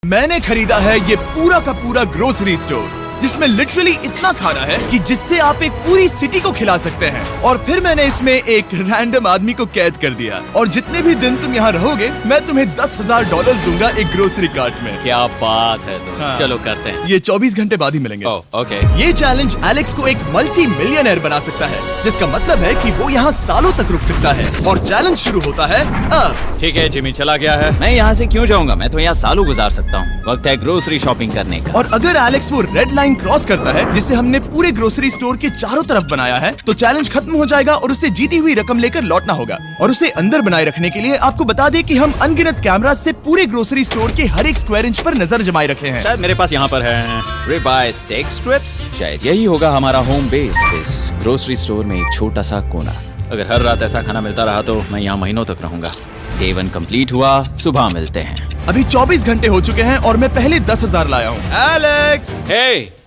मैंने खरीदा है ये पूरा का पूरा ग्रोसरी स्टोर, जिसमें लिटरली इतना खाना है कि जिससे आप एक पूरी सिटी को खिला सकते हैं। और फिर मैंने इसमें एक रैंडम आदमी को कैद कर दिया, और जितने भी दिन तुम यहाँ रहोगे मैं तुम्हें $10,000 दूंगा एक ग्रोसरी कार्ट में। क्या बात है दोस्त। हाँ। चलो करते हैं। ये 24 घंटे बाद ही मिलेंगे। ओके। ये चैलेंज एलेक्स को एक मल्टी मिलियनर बना सकता है, जिसका मतलब है कि वो यहाँ सालों तक रुक सकता है। और चैलेंज शुरू होता है अब। ठीक है, जिमी चला गया है। मैं यहाँ से क्यों जाऊँगा, मैं तो यहाँ सालों गुजार सकता हूँ। वक्त है ग्रोसरी शॉपिंग करने का। और अगर एलेक्स वो रेड लाइन क्रॉस करता है जिसे हमने पूरे ग्रोसरी स्टोर के चारों तरफ बनाया है, तो चैलेंज खत्म हो जाएगा और उसे जीती हुई रकम लेकर लौटना होगा। और उसे अंदर बनाए रखने के लिए आपको बता दें कि हम अनगिनत कैमरा से पूरे ग्रोसरी स्टोर के हर एक स्क्वायर इंच पर नजर जमाए रखे हैं। शायद मेरे पास यहाँ पर है रिब आई स्टेक स्ट्रिप्स। शायद यही होगा हमारा होम बेस, इस ग्रोसरी स्टोर में एक छोटा सा कोना। अगर हर रात ऐसा खाना मिलता रहा तो मैं यहाँ महीनों तक रहूंगा। डे 1 कंप्लीट हुआ, सुबह मिलते हैं। अभी 24 घंटे हो चुके हैं और मैं पहले 10,000 लाया हूँ। एलेक्स,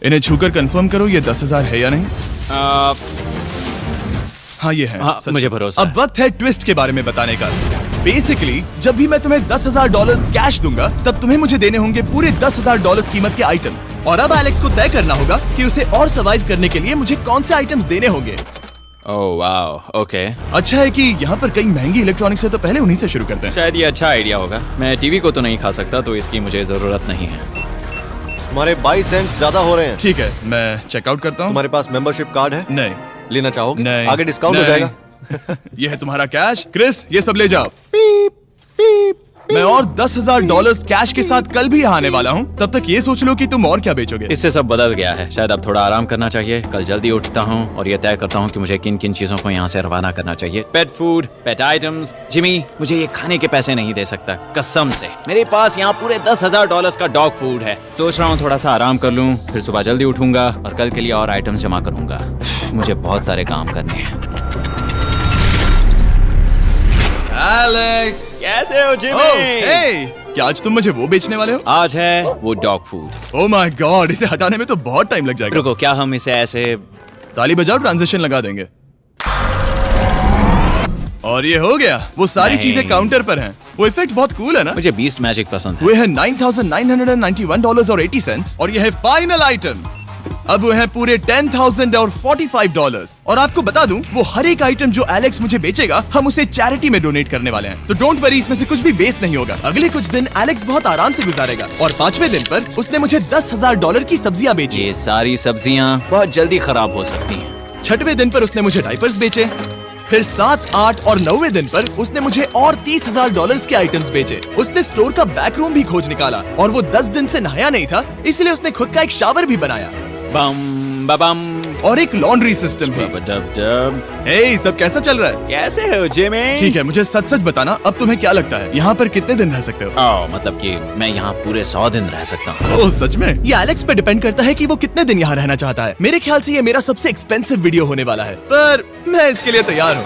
इन्हें छूकर कंफर्म करो ये 10,000 है या नहीं। हाँ ये है। हाँ, मुझे भरोसा। अब वक्त है ट्विस्ट के बारे में बताने का। बेसिकली जब भी मैं तुम्हें $10,000 कैश दूंगा, तब तुम्हें मुझे देने होंगे पूरे $10,000 कीमत के आइटम। और अब एलेक्स को तय करना होगा कि उसे और सर्वाइव करने के लिए मुझे कौन से आइटम्स देने होंगे। Oh wow, okay. अच्छा है कि यहाँ पर कई महंगी इलेक्ट्रॉनिक्स है, तो पहले उन्हीं से शुरू करते हैं। शायद ये अच्छा आइडिया होगा। मैं टीवी को तो नहीं खा सकता, तो इसकी मुझे जरूरत नहीं है। हमारे 22 सेंट्स ज्यादा हो रहे हैं। ठीक है, मैं चेकआउट करता हूँ। तुम्हारे पास मेंबरशिप कार्ड है? नहीं। लेना चाहोगे? नहीं। आगे डिस्काउंट हो जाएगा। ये है तुम्हारा कैश। क्रिस, ये सब ले जाओ। पीप, पीप। मैं और $10,000 कैश के साथ कल भी यहाँ आने वाला हूँ। तब तक ये सोच लो कि तुम और क्या बेचोगे। इससे सब बदल गया है। शायद अब थोड़ा आराम करना चाहिए। कल जल्दी उठता हूँ और ये तय करता हूँ कि मुझे किन किन चीजों को यहाँ से रवाना करना चाहिए। पेट फूड, पेट आइटम्स। जिमी मुझे ये खाने के पैसे नहीं दे सकता, कसम से। मेरे पास यहाँ पूरे $10,000 का डॉग फूड है। सोच रहा हूँ थोड़ा सा आराम कर लूँ, फिर सुबह जल्दी उठूंगा और कल के लिए और आइटम्स जमा करूंगा। मुझे बहुत सारे काम करने हैं। एलेक्स, कैसे हो जिमी? हे, क्या आज तुम मुझे वो बेचने वाले हो? आज है वो dog food. Oh my God, इसे हटाने में तो बहुत टाइम लग जाएगा। रुको, क्या हम इसे ऐसे ताली बजाओ, ट्रांजैक्शन लगा देंगे। और ये हो गया। वो सारी चीजें काउंटर पर हैं। वो इफेक्ट बहुत कूल है ना? मुझे बीस्ट मैजिक पसंद है। वो है $9,991.80 और ये है फाइनल आइटम। अब वो है पूरे $10,000 और $45। और आपको बता दूं, वो हर एक आइटम जो एलेक्स मुझे बेचेगा, हम उसे चैरिटी में डोनेट करने वाले हैं। तो डोंट वरी, इसमें से कुछ भी वेस्ट नहीं होगा। अगले कुछ दिन एलेक्स बहुत आराम से गुजारेगा। और 5वें दिन पर उसने मुझे $10,000 की सब्जियां बेची। ये सारी सब्जियां बहुत जल्दी खराब हो सकती हैं। 6वें दिन पर उसने मुझे डायपर्स बेचे। फिर 7, 8 और 9वें दिन पर उसने मुझे और $30,000 के आइटम्स बेचे। उसने स्टोर का बैक रूम भी खोज निकाला। और वो 10 दिन से नहाया नहीं था, इसलिए उसने खुद का एक शावर भी बनाया। बम बम। और एक लॉन्ड्री सिस्टम भी। हे, सब कैसा चल रहा है? कैसे हो जिमी? ठीक है, मुझे सच सच बताना, अब तुम्हें क्या लगता है यहाँ पर कितने दिन रह सकते हो? मतलब कि मैं यहाँ पूरे 100 दिन रह सकता हूँ। ओह सच में? ये एलेक्स पे डिपेंड करता है कि वो कितने दिन यहाँ रहना चाहता है। मेरे ख्याल से ये मेरा सबसे एक्सपेंसिव वीडियो होने वाला है, पर मैं इसके लिए तैयार हूँ।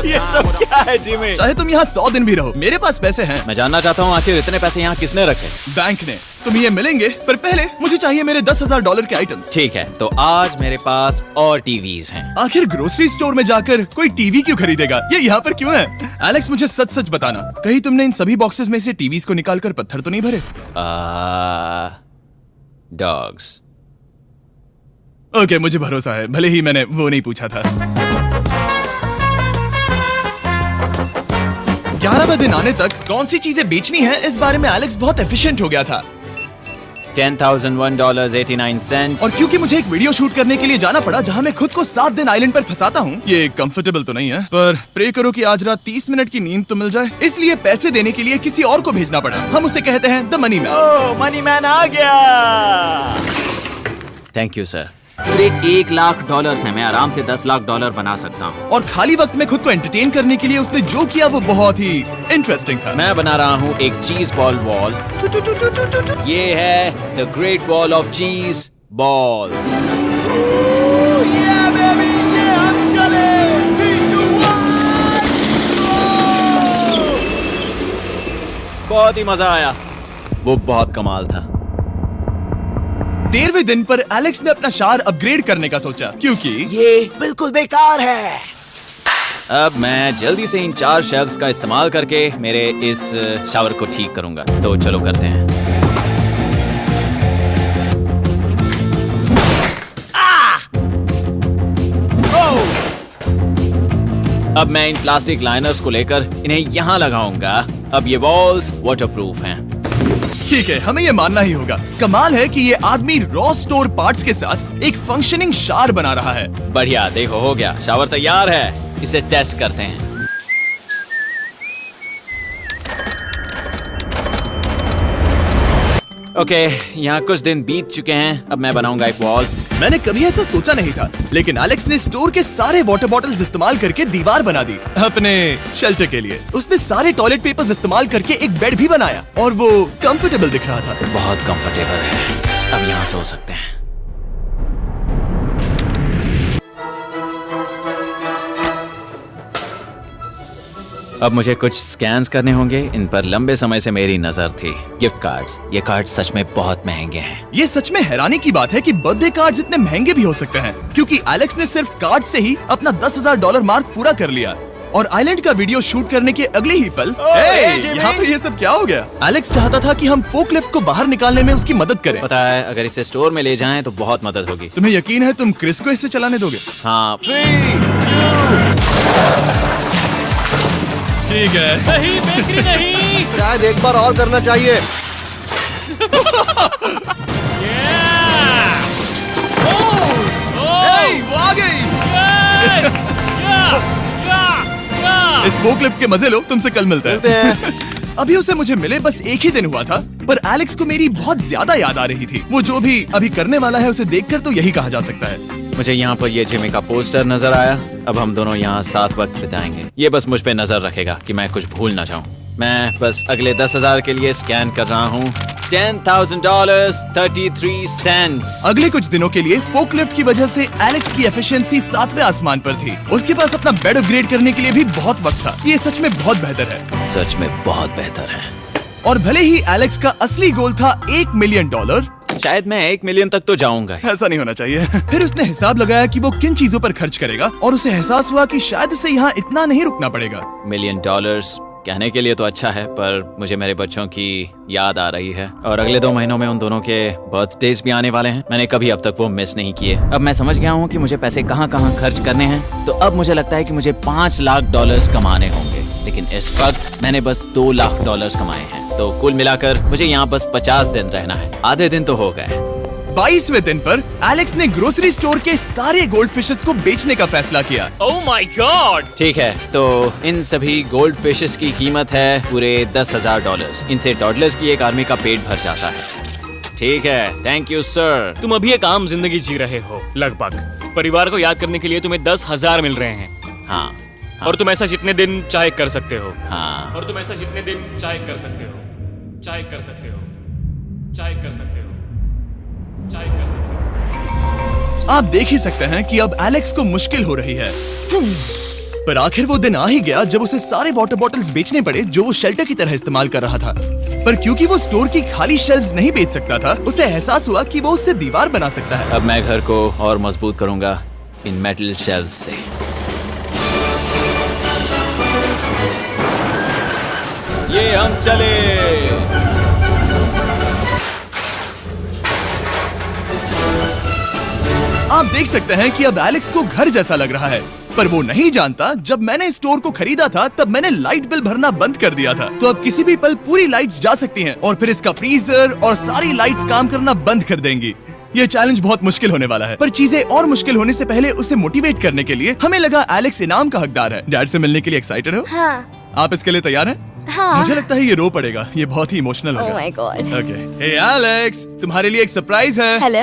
ये सब क्या है जिमी? चाहे तुम यहाँ 100 दिन भी रहो, मेरे पास पैसे हैं। मैं जानना चाहता हूँ आखिर इतने पैसे यहाँ किसने रखे? बैंक ने। तुम्हें ये मिलेंगे, पर पहले मुझे चाहिए मेरे $10,000 के आइटम्स। ठीक है, तो आज मेरे पास और टीवीज हैं। आखिर ग्रोसरी स्टोर में जाकर कोई टीवी क्यों खरीदेगा? ये यहाँ पर क्यों है? एलेक्स, मुझे सच सच बताना, कहीं तुमने इन सभी बॉक्सेस में से टीवीज को निकालकर पत्थर तो नहीं भरे? डॉग्स। ओके, मुझे भरोसा है, भले ही मैंने वो नहीं पूछा था। 11वें दिन आने तक कौन सी चीजें बेचनी है, इस बारे में एलेक्स बहुत एफिशिएंट हो गया था। $10,001.89। और क्योंकि मुझे एक वीडियो शूट करने के लिए जाना पड़ा जहां मैं खुद को 7 दिन आइलैंड पर फंसाता हूं, ये कंफर्टेबल तो नहीं है, पर प्रे करो कि आज रात 30 मिनट की नींद तो मिल जाए। इसलिए पैसे देने के लिए किसी और को भेजना पड़ा। हम उसे कहते हैं the money man. Oh, money man आ गया। Thank you sir. पूरे $1,00,000 है। मैं आराम से $10,00,000 बना सकता हूँ। और खाली वक्त में खुद को एंटरटेन करने के लिए उसने जो किया वो बहुत ही इंटरेस्टिंग था। मैं बना रहा हूँ एक चीज बॉल वॉल। ये है द ग्रेट वॉल ऑफ चीज बॉल्स। बहुत ही मजा आया। वो बहुत कमाल था। 13वें दिन पर एलेक्स ने अपना शार अपग्रेड करने का सोचा, क्योंकि ये बिल्कुल बेकार है। अब मैं जल्दी से इन 4 शेल्फ्स का इस्तेमाल करके मेरे इस शावर को ठीक करूंगा। तो चलो करते हैं। अब मैं इन प्लास्टिक लाइनर्स को लेकर इन्हें यहाँ लगाऊंगा। अब ये वॉल्स वाटरप्रूफ हैं। ठीक है, हमें ये मानना ही होगा। कमाल है कि ये आदमी रॉ स्टोर पार्ट्स के साथ एक फंक्शनिंग शावर बना रहा है। बढ़िया, देखो हो गया, शावर तैयार है। इसे टेस्ट करते हैं। ओके, यहाँ कुछ दिन बीत चुके हैं। अब मैं बनाऊंगा एक वॉल। मैंने कभी ऐसा सोचा नहीं था, लेकिन एलेक्स ने स्टोर के सारे वाटर बॉटल्स इस्तेमाल करके दीवार बना दी अपने शेल्टर के लिए। उसने सारे टॉयलेट पेपर्स इस्तेमाल करके एक बेड भी बनाया और वो कंफर्टेबल दिख रहा था। बहुत कंफर्टेबल है। अब यहाँ सो सकते हैं। अब मुझे कुछ स्कैन्स करने होंगे। इन पर लंबे समय से मेरी नजर थी। Gift cards. ये कार्ड सच में बहुत महंगे हैं। ये सच में हैरानी की बात है कि बर्थडे कार्ड्स इतने महंगे भी हो सकते हैं, क्योंकि एलेक्स ने सिर्फ कार्ड से ही अपना $10,000 मार्क पूरा कर लिया। और आइलैंड का वीडियो शूट करने के अगले ही पल यहाँ पर ये सब क्या हो गया? एलेक्स चाहता था कि हम फोकलिफ्ट को बाहर निकालने में उसकी मदद करें। पता है, अगर इसे स्टोर में ले जाएं तो बहुत मदद होगी। तुम्हें यकीन है तुम क्रिस को इससे चलाने दोगे? हाँ। ठीक है। नहीं बेकरी नहीं। शायद एक बार और करना चाहिए। वो आ गई। इस फोकलिफ्ट के मजे लो, तुमसे कल मिलते हैं। अभी उसे मुझे मिले बस एक ही दिन हुआ था, पर एलेक्स को मेरी बहुत ज्यादा याद आ रही थी। वो जो भी अभी करने वाला है उसे देखकर तो यही कहा जा सकता है। मुझे यहाँ पर ये जिमी का पोस्टर नजर आया। अब हम दोनों यहाँ साथ वक्त बिताएंगे। ये बस मुझ पे नजर रखेगा कि मैं कुछ भूल ना जाऊँ। मैं बस अगले 10,000 के लिए स्कैन कर रहा हूँ। $10,000 33 सेंट्स। अगले कुछ दिनों के लिए फोकलिफ्ट की वजह से एलेक्स की एफिशिएंसी 7वें आसमान पर थी। उसके पास अपना बेड अपग्रेड करने के लिए भी बहुत वक्त था। ये सच में बहुत बेहतर है। सच में बहुत बेहतर है। और भले ही एलेक्स का असली गोल था $1 मिलियन, शायद मैं 1 मिलियन तक तो जाऊंगा। ऐसा नहीं होना चाहिए। फिर उसने हिसाब लगाया कि वो किन चीजों पर खर्च करेगा और उसे एहसास हुआ कि शायद उसे यहाँ इतना नहीं रुकना पड़ेगा। $1 मिलियन कहने के लिए तो अच्छा है, पर मुझे मेरे बच्चों की याद आ रही है। और अगले 2 महीनों में उन दोनों के बर्थडेज भी आने वाले हैं। मैंने कभी अब तक वो मिस नहीं किए। अब मैं समझ गया हूँ कि मुझे पैसे कहाँ कहाँ खर्च करने हैं। तो अब मुझे लगता है कि मुझे $5 लाख कमाने होंगे। लेकिन इस वक्त मैंने बस $2 लाख कमाए हैं। तो कुल मिलाकर मुझे यहाँ बस 50 दिन रहना है। आधे दिन तो हो गए। 22वें दिन पर एलेक्स ने ग्रोसरी स्टोर के सारे गोल्ड फिशेस को बेचने का फैसला किया। Oh my God. ठीक है, तो इन सभी गोल्ड फिशेस की कीमत है पूरे $10,000। इनसे टॉडलर्स की एक आर्मी का पेट भर जाता है। ठीक है, थैंक यू सर। तुम अभी एक आम जिंदगी जी रहे हो लगभग। परिवार को याद करने के लिए तुम्हें 10,000 मिल रहे हैं। हाँ। और तुम ऐसा जितने दिन चाहे कर सकते हो। हाँ। और तुम ऐसा जितने दिन चाहे कर सकते हो। चाहे कर सकते हो। चाहे कर सकते हो। चाहे कर सकते हो। आप देख ही सकते हैं कि अब एलेक्स को मुश्किल हो रही है। पर आखिर वो दिन आ ही गया जब उसे सारे वाटर बॉटल्स बेचने पड़े जो वो शेल्टर की तरह इस्तेमाल कर रहा था। पर क्योंकि वो स्टोर की खाली शेल्फ्स नहीं बेच सकता था, उसे एहसास हुआ कि वो उससे दीवार बना सकता है। अब मैं घर को और मजबूत करूंगा इन मेटल शेल्फ्स से। ये हम चले। आप देख सकते हैं कि अब एलेक्स को घर जैसा लग रहा है, पर वो नहीं जानता जब मैंने स्टोर को खरीदा था तब मैंने लाइट बिल भरना बंद कर दिया था। तो अब किसी भी पल पूरी लाइट्स जा सकती हैं और फिर इसका फ्रीजर और सारी लाइट्स काम करना बंद कर देंगी। ये चैलेंज बहुत मुश्किल होने वाला है, पर चीजें और मुश्किल होने से पहले उसे मोटिवेट करने के लिए हमें लगा एलेक्स इनाम का हकदार है। डैड से मिलने के लिए एक्साइटेड हो? हाँ। आप इसके लिए तैयार हैं? हाँ। मुझे लगता है ये रो पड़ेगा। ये बहुत ही इमोशनल होगा। Oh my God. Okay, hey Alex, तुम्हारे लिए एक सरप्राइज है। हेलो।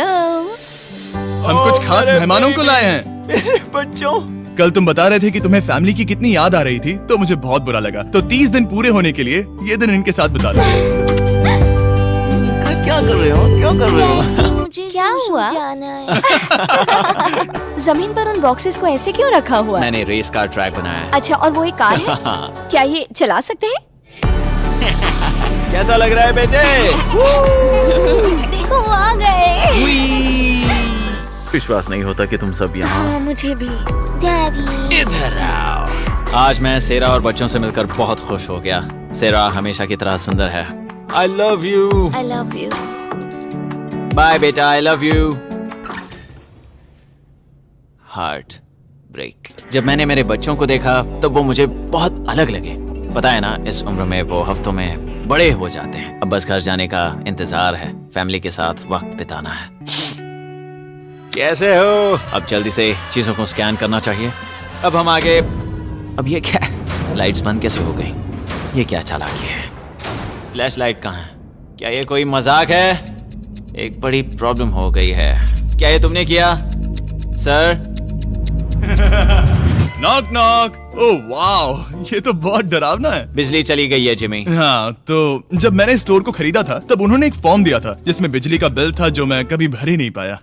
हम कुछ खास मेहमानों को लाए हैं। बच्चों, कल तुम बता रहे थे कि तुम्हें फैमिली की कितनी याद आ रही थी, तो मुझे बहुत बुरा लगा। तो 30 दिन पूरे होने के लिए ये दिन इनके साथ बिता लो। क्या कर रहे हो? क्या कर रहे हो? मुझे क्या हुआ? जमीन पर उन बॉक्सेस को ऐसे क्यों रखा हुआ है? मैंने रेस कार ट्रैक बनाया है। अच्छा, और वो एक कार है? क्या ये चला सकते हैं? कैसा लग रहा है बेटे? देखो वो आ गए। विश्वास नहीं होता कि तुम सब यहाँ। हाँ, मुझे भी। डैडी। इधर आओ। आज मैं सेरा और बच्चों से मिलकर बहुत खुश हो गया। सेरा हमेशा की तरह सुंदर है। I love you. I love you. Bye बेटा, I love you. Heart break. जब मैंने मेरे बच्चों को देखा तब वो मुझे बहुत अलग लगे। पता है ना, इस उम्र में वो हफ्तों में बड़े हो जाते हैं। अब बस घर जाने का इंतजार है, फैमिली के साथ वक्त बिताना है। कैसे हो? अब जल्दी से चीजों को स्कैन करना चाहिए। अब हम आगे। अब ये क्या है? लाइट्स बंद कैसे हो गई? ये क्या चालाकी है? फ्लैश लाइट कहाँ है? क्या ये कोई मजाक है? एक बड़ी प्रॉब्लम हो गई है। क्या ये तुमने किया sir? Knock knock. Oh wow, ये तो बहुत डरावना है। बिजली चली गई है जिमी। हाँ, तो जब मैंने स्टोर को खरीदा था तब उन्होंने एक फॉर्म दिया था जिसमें बिजली का बिल था जो मैं कभी भर ही नहीं पाया।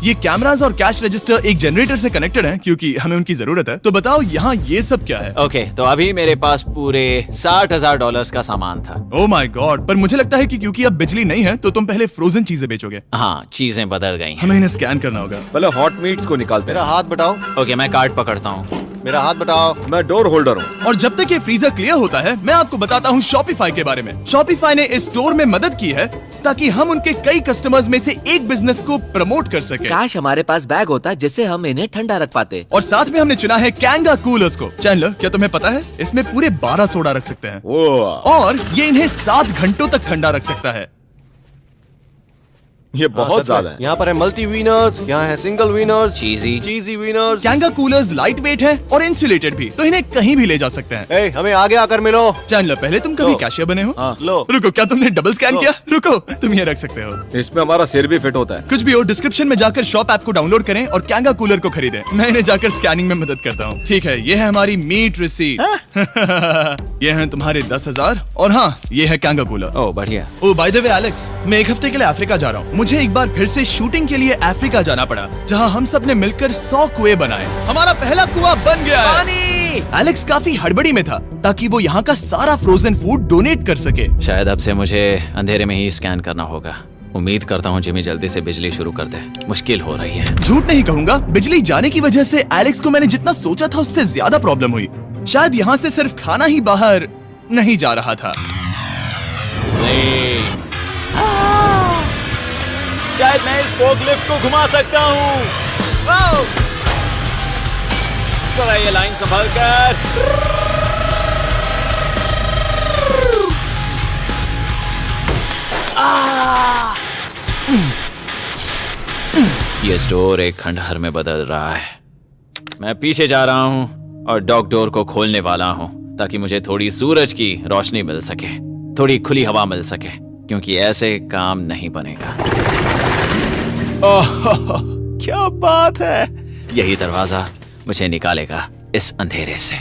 ये कैमरास और कैश रजिस्टर एक जनरेटर से कनेक्टेड हैं क्योंकि हमें उनकी जरूरत है। तो बताओ यहाँ ये सब क्या है? ओके, तो अभी मेरे पास पूरे $60,000 का सामान था। ओह माय गॉड, पर मुझे लगता है कि क्योंकि अब बिजली नहीं है तो तुम पहले फ्रोजन चीजें बेचोगे। हाँ, चीजें बदल गई हैं। हमें इन्हें स्कैन करना होगा। पहले हॉट मीट्स को निकालते हैं। मेरा हाथ बताओ। ओके, मैं कार्ड पकड़ता हूँ। मेरा हाथ बताओ। मैं डोर होल्डर हूँ। और जब तक ये फ्रीजर क्लियर होता है मैं आपको बताता हूँ शॉपिफाई के बारे में। शॉपिफाई ने इस स्टोर में मदद की है ताकि हम उनके कई कस्टमर्स में से एक बिजनेस को प्रमोट कर सके। काश हमारे पास बैग होता जिससे हम इन्हें ठंडा रख पाते। और साथ में हमने चुना है कैंगा कूलर्स को। चैनलर, क्या तुम्हें पता है इसमें पूरे 12 सोडा रख सकते हैं और ये इन्हें 7 घंटों तक ठंडा रख सकता है। ये बहुत ज्यादा है। यहाँ पर है मल्टी विनर्स, यहाँ है single winners, cheesy winners. Kanga coolers light weight है और इंसुलेटेड भी, तो इन्हें कहीं भी ले जा सकते हैं। ए, हमें आगे आकर मिलो। चैनलर, पहले तुम कभी कैशियर बने हो? लो। रुको, क्या तुमने डबल स्कैन किया? रुको, तुम ये रख सकते हो। इसमें हमारा सिर भी फिट होता है। कुछ भी हो, डिस्क्रिप्शन में जाकर शॉप ऐप को डाउनलोड करें और कैंगा कूलर को खरीदें। मैं इन्हें जाकर स्कैनिंग में मदद करता हूँ। ठीक है, ये है हमारी मीट रिसीट। ये है तुम्हारे 10,000 और हाँ, ये है कैंगा कूलर। ओह बढ़िया। ओ बाय द वे एलेक्स, मैं एक हफ्ते के लिए अफ्रीका जा रहा हूँ। मुझे एक बार फिर से शूटिंग के लिए अफ्रीका जाना पड़ा, जहाँ हम सब ने मिलकर 100 कुएं बनाए। हमारा पहला कुआं बन गया है। एलेक्स काफी हड़बड़ी में था ताकि वो यहाँ का सारा फ्रोजन फूड डोनेट कर सके। शायद अब से मुझे अंधेरे में ही स्कैन करना होगा। उम्मीद करता हूँ जिमी जल्दी से बिजली शुरू कर दे। मुश्किल हो रही है। झूठ नहीं कहूंगा, बिजली जाने की वजह से एलेक्स को मैंने जितना सोचा था उससे ज्यादा प्रॉब्लम हुई। शायद यहाँ से सिर्फ खाना ही बाहर नहीं जा रहा था। शायद मैं इस फोर्कलिफ्ट को घुमा सकता हूँ। थोड़ा ये लाइन संभाल कर। ये स्टोर एक खंडहर में बदल रहा है। मैं पीछे जा रहा हूँ और डॉग डोर को खोलने वाला हूँ ताकि मुझे थोड़ी सूरज की रोशनी मिल सके, थोड़ी खुली हवा मिल सके, क्योंकि ऐसे काम नहीं बनेगा। ओह क्या बात है! यही दरवाजा मुझे निकालेगा इस अंधेरे से।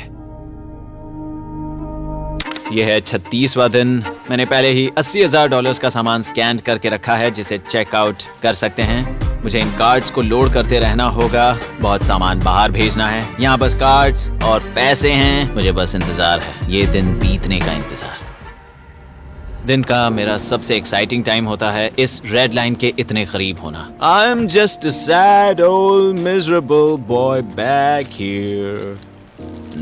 यह है 36वां दिन। मैंने पहले ही $80,000 का सामान स्कैन करके रखा है जिसे चेकआउट कर सकते हैं। मुझे इन कार्ड्स को लोड करते रहना होगा। बहुत सामान बाहर भेजना है। यहाँ बस कार्ड्स और पैसे हैं। मुझे बस इंतजार है, ये दिन बीतने का इंतजार। दिन का मेरा सबसे एक्साइटिंग टाइम होता है इस रेड लाइन के इतने करीब होना। I am just a sad old miserable boy back here.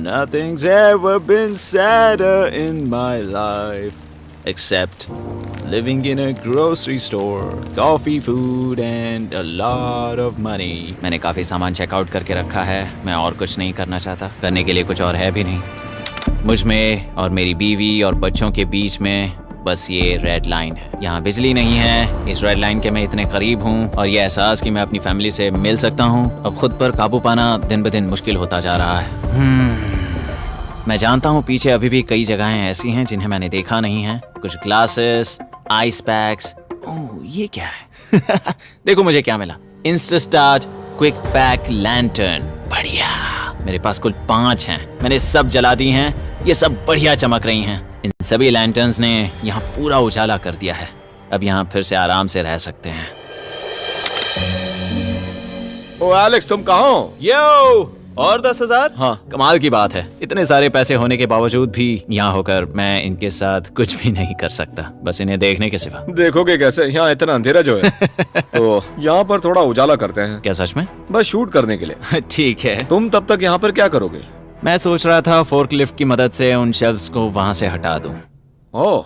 Nothing's ever been sadder in my life except living in a grocery store, coffee, food and a lot of money. मैंने काफी सामान checkout करके रखा है। मैं और कुछ नहीं करना चाहता। करने के लिए कुछ और है भी नहीं। मुझ में और मेरी बीवी और बच्चों के बीच में बस ये रेड लाइन है। यहाँ बिजली नहीं है। इस रेड लाइन के मैं इतने करीब हूँ और ये एहसास कि मैं अपनी फैमिली से मिल सकता हूँ अब खुद पर काबू पाना दिन ब दिन मुश्किल होता जा रहा है। मैं जानता हूँ पीछे अभी भी कई जगहें ऐसी हैं जिन्हें मैंने देखा नहीं है। कुछ ग्लासेस, आइस पैक्स। ओह ये क्या है? देखो मुझे क्या मिला। इंस्टास्टार्ट क्विक पैक लैंटर्न। बढ़िया। मेरे पास कुल 5 हैं। मैंने सब जला दी हैं। ये सब बढ़िया चमक रही हैं। इन सभी लैंटर्न्स ने यहाँ पूरा उजाला कर दिया है। अब यहाँ फिर से आराम से रह सकते हैं। ओ एलेक्स, तुम कहाँ हो? यो, और 10,000? हाँ। कमाल की बात है। इतने सारे पैसे होने के बावजूद भी यहाँ होकर मैं इनके साथ कुछ भी नहीं कर सकता, बस इन्हें देखने के सिवा। देखोगे कैसे? यहाँ इतना अंधेरा जो है। तो यहाँ पर थोड़ा उजाला करते हैं। क्या सच में? बस शूट करने के लिए। ठीक है। तुम तब तक यहाँ पर क्या करोगे? मैं सोच रहा था फोर्कलिफ्ट की मदद से उन शेल्फ्स को वहां से हटा दूं। ओह,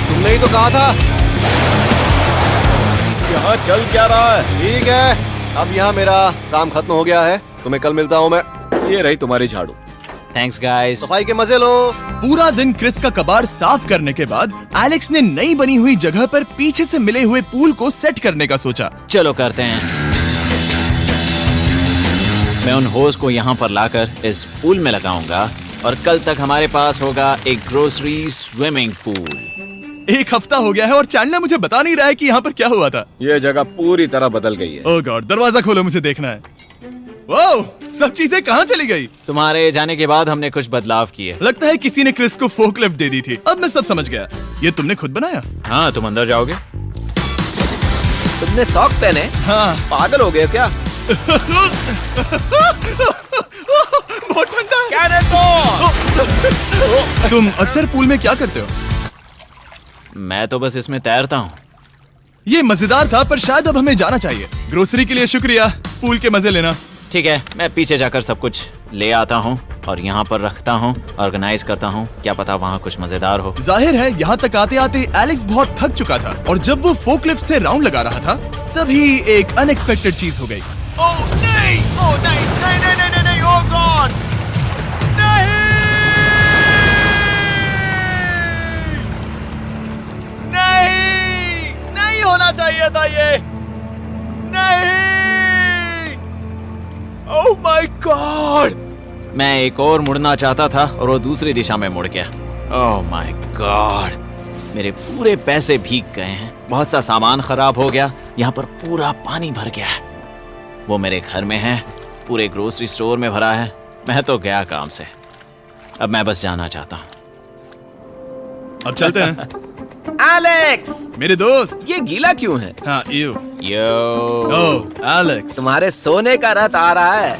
तुमने ही तो कहा था। यहाँ चल क्या रहा है? ठीक है, अब यहाँ मेरा काम खत्म हो गया है। तुम्हें कल मिलता हूँ मैं। ये रही तुम्हारी झाड़ू। Thanks guys. सफाई के मजे लो। पूरा दिन क्रिस का कबाड़ साफ करने के बाद एलेक्स ने नई बनी हुई जगह पर पीछे से मिले हुए पूल को सेट करने का सोचा। चलो करते हैं। मैं उन होज को यहाँ पर लाकर इस पूल में लगाऊंगा और कल तक हमारे पास होगा एक ग्रोसरी स्विमिंग पूल। एक हफ्ता हो गया है और चैंडलर मुझे बता नहीं रहा है कि यहाँ पर क्या हुआ था। ये जगह पूरी तरह बदल गई है। ओह गॉड, दरवाजा खोलो, मुझे देखना है। वाओ, सब चीजें कहाँ चली गई? तुम्हारे जाने के बाद हमने कुछ बदलाव किए। लगता है किसी ने क्रिस को फोर्कलिफ्ट दे दी थी। अब मैं सब समझ गया। ये तुमने खुद बनाया? हाँ, तुम अंदर जाओगे? तुमने सॉक्स पहने? हाँ। पागल हो गए क्या? बहुत ठंडा है। तुम अक्सर पूल में क्या करते हो? मैं तो बस इसमें तैरता हूँ। ये मजेदार था, पर शायद अब हमें जाना चाहिए। ग्रोसरी के लिए शुक्रिया, पूल के मजे लेना। ठीक है, मैं पीछे जाकर सब कुछ ले आता हूँ और यहाँ पर रखता हूँ, ऑर्गेनाइज करता हूँ। क्या पता वहाँ कुछ मजेदार हो। जाहिर है यहाँ तक आते आते एलेक्स बहुत थक चुका था और जब वो फोर्कलिफ्ट से राउंड लगा रहा था तभी एक अनएक्सपेक्टेड चीज हो गई। ओह नहीं, ओह नहीं, नहीं, नहीं, नहीं, नहीं, ओह गॉड, नहीं, नहीं, नहीं होना चाहिए था ये, नहीं, ओह माय गॉड। मैं एक और मुड़ना चाहता था और वो दूसरी दिशा में मुड़ गया। ओह माय गॉड, मेरे पूरे पैसे भीग गए हैं। बहुत सा सामान खराब हो गया। यहाँ पर पूरा पानी भर गया है। वो मेरे घर में है, पूरे ग्रोसरी स्टोर में भरा है। मैं तो गया काम से। अब मैं बस जाना चाहता हूँ। अब चलते हैं। एलेक्स, मेरे दोस्त। ये गीला क्यों है? हाँ, यू। यो, ओह एलेक्स, तुम्हारे सोने का रथ आ रहा है।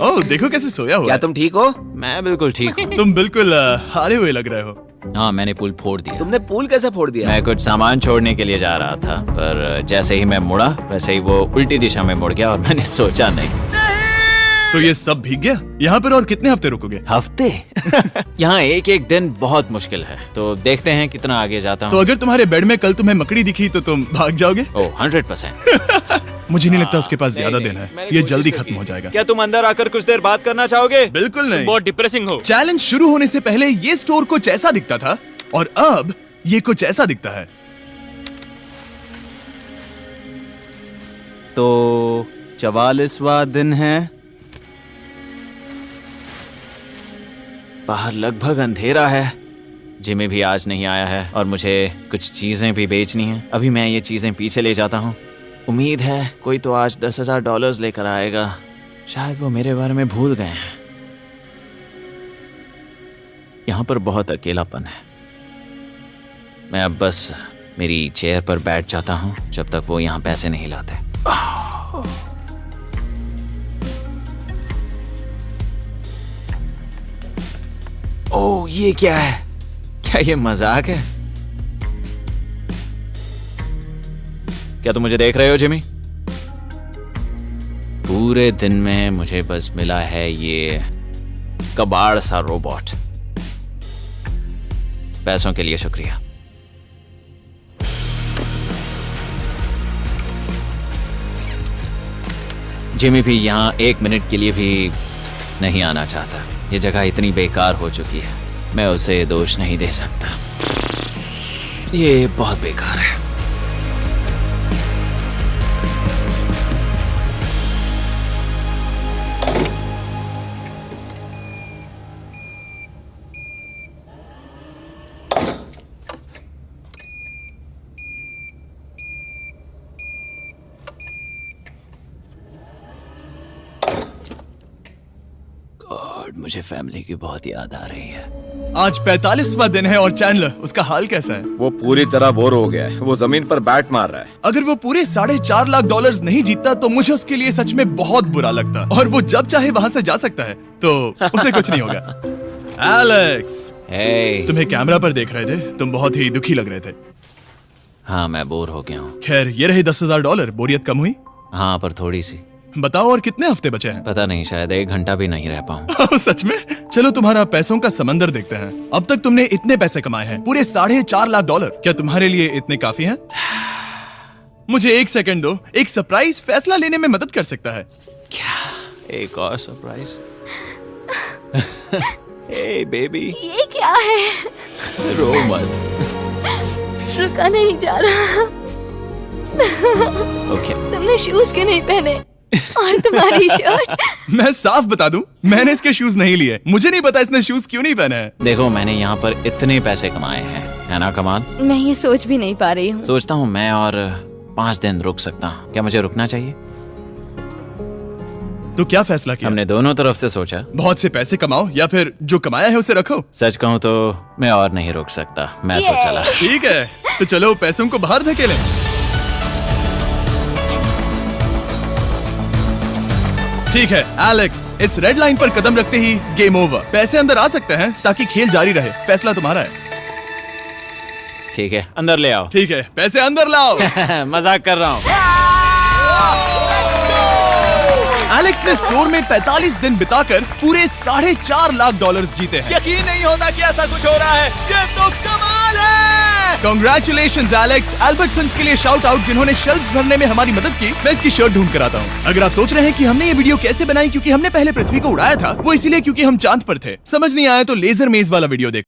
ओह देखो कैसे सोया हुआ क्या है। तुम ठीक हो? मैं बिल्कुल ठीक हूँ। तुम बिल्कुल हारे हुए लग रहे हो। हाँ, मैंने पुल फोड़ दिया। तुमने पूल कैसे फोड़ दिया? मैं कुछ सामान छोड़ने के लिए जा रहा था, पर जैसे ही मैं मुड़ा वैसे ही वो उल्टी दिशा में मुड़ गया और मैंने सोचा नहीं। तो ये सब भीग गया। यहाँ पर और कितने हफ्ते रुकोगे? हफ्ते? यहाँ एक एक दिन बहुत मुश्किल है, तो देखते हैं कितना आगे जाता तो हूँ। अगर तुम्हारे बेड में कल तुम्हें मकड़ी दिखी तो तुम भाग जाओगे? ओह 100%। मुझे नहीं लगता उसके पास नहीं, ज्यादा नहीं, दिन है। मैंने ये कोशिश जल्दी तो खत्म की। हो जाएगा। क्या तुम अंदर आकर कुछ देर बात करना चाहोगे? बिल्कुल नहीं। बहुत डिप्रेसिंग हो। चैलेंज शुरू होने से पहले ये स्टोर कुछ ऐसा दिखता था और अब ये कुछ ऐसा दिखता है। तो 44वां दिन है। बाहर लगभग अंधेरा है। जिमी भी आज नहीं आया है और मुझे कुछ चीजें भी बेचनी हैं। अभी मैं ये चीजें पीछे ले जाता हूँ। उम्मीद है कोई तो आज $10,000 लेकर आएगा। शायद वो मेरे बारे में भूल गए हैं। यहाँ पर बहुत अकेलापन है। मैं अब बस मेरी चेयर पर बैठ जाता हूँ जब तक वो यहाँ पैसे नहीं लाते। ओह, ये क्या है? क्या ये मजाक है? क्या तुम मुझे देख रहे हो जिमी? पूरे दिन में मुझे बस मिला है ये कबाड़ सा रोबोट। पैसों के लिए शुक्रिया। जिमी भी यहाँ 1 मिनट के लिए भी नहीं आना चाहता। ये जगह इतनी बेकार हो चुकी है, मैं उसे दोष नहीं दे सकता। ये बहुत बेकार है। मुझे फैमिली की बहुत याद आ रही है। आज 45वां दिन है और चैंडलर, उसका हाल कैसा है? वो पूरी तरह बोर हो गया है। वो जमीन पर बैट मार रहा है। अगर वो पूरे $4.5 लाख नहीं जीतता तो मुझे उसके लिए सच में बहुत बुरा लगता। और वो जब चाहे वहाँ से जा सकता है, तो उसे कुछ नहीं होगा। एलेक्स, हे, तुम्हें कैमरा पर देख रहे थे। तुम बहुत ही दुखी लग रहे थे। हाँ, मैं बोर हो गया हूँ। खैर, ये रहे $10,000। बोरियत कम हुई? हाँ, पर थोड़ी सी। बताओ, और कितने हफ्ते बचे हैं? पता नहीं, शायद 1 घंटा भी नहीं रह पाऊँ। सच में? चलो तुम्हारा पैसों का समंदर देखते हैं। अब तक तुमने इतने पैसे कमाए हैं, पूरे $4.5 लाख। क्या तुम्हारे लिए इतने काफी हैं? मुझे 1 सेकंड दो, एक सरप्राइज फैसला लेने में मदद कर सकता है। क्या? एक और सरप्राइज? हे बेबी, ये क्या है? रो मत। रुका नहीं जा रहा। ओके। तुमने शूज क्यों नहीं पहने? और तुम्हारी शर्ट? मैं साफ बता दूं, मैंने इसके शूज नहीं लिए। मुझे नहीं पता इसने शूज क्यों नहीं पहने हैं। देखो, मैंने यहाँ पर इतने पैसे कमाए हैं, है ना कमाल? मैं ये सोच भी नहीं पा रही हूँ। सोचता हूँ मैं और 5 दिन रुक सकता हूँ। क्या मुझे रुकना चाहिए? तो क्या फैसला किया? हमने दोनों तरफ से सोचा। बहुत से पैसे कमाओ या फिर जो कमाया है उसे रखो। सच कहूँ तो मैं और नहीं रुक सकता। मैं तो चला। ठीक है, तो चलो पैसों को बाहर धकेलें। ठीक है एलेक्स, इस रेड लाइन पर कदम रखते ही गेम ओवर। पैसे अंदर आ सकते हैं ताकि खेल जारी रहे। फैसला तुम्हारा है। ठीक है, अंदर ले आओ। ठीक है, पैसे अंदर लाओ। मजाक कर रहा हूँ। एलेक्स ने स्टोर में 45 दिन बिताकर पूरे $4.5 लाख जीते हैं। यकीन नहीं होता कि ऐसा कुछ हो रहा है। ये तो कमाल है। Congratulations Alex. एल्बर्टसन्स के लिए शाउट आउट जिन्होंने शेल्फ्स भरने में हमारी मदद की। मैं इसकी शर्ट ढूंढ कर आता हूँ। अगर आप सोच रहे हैं कि हमने ये वीडियो कैसे बनाई क्योंकि हमने पहले पृथ्वी को उड़ाया था, वो इसीलिए क्योंकि हम चांद पर थे। समझ नहीं आया तो लेजर मेज वाला वीडियो देखो।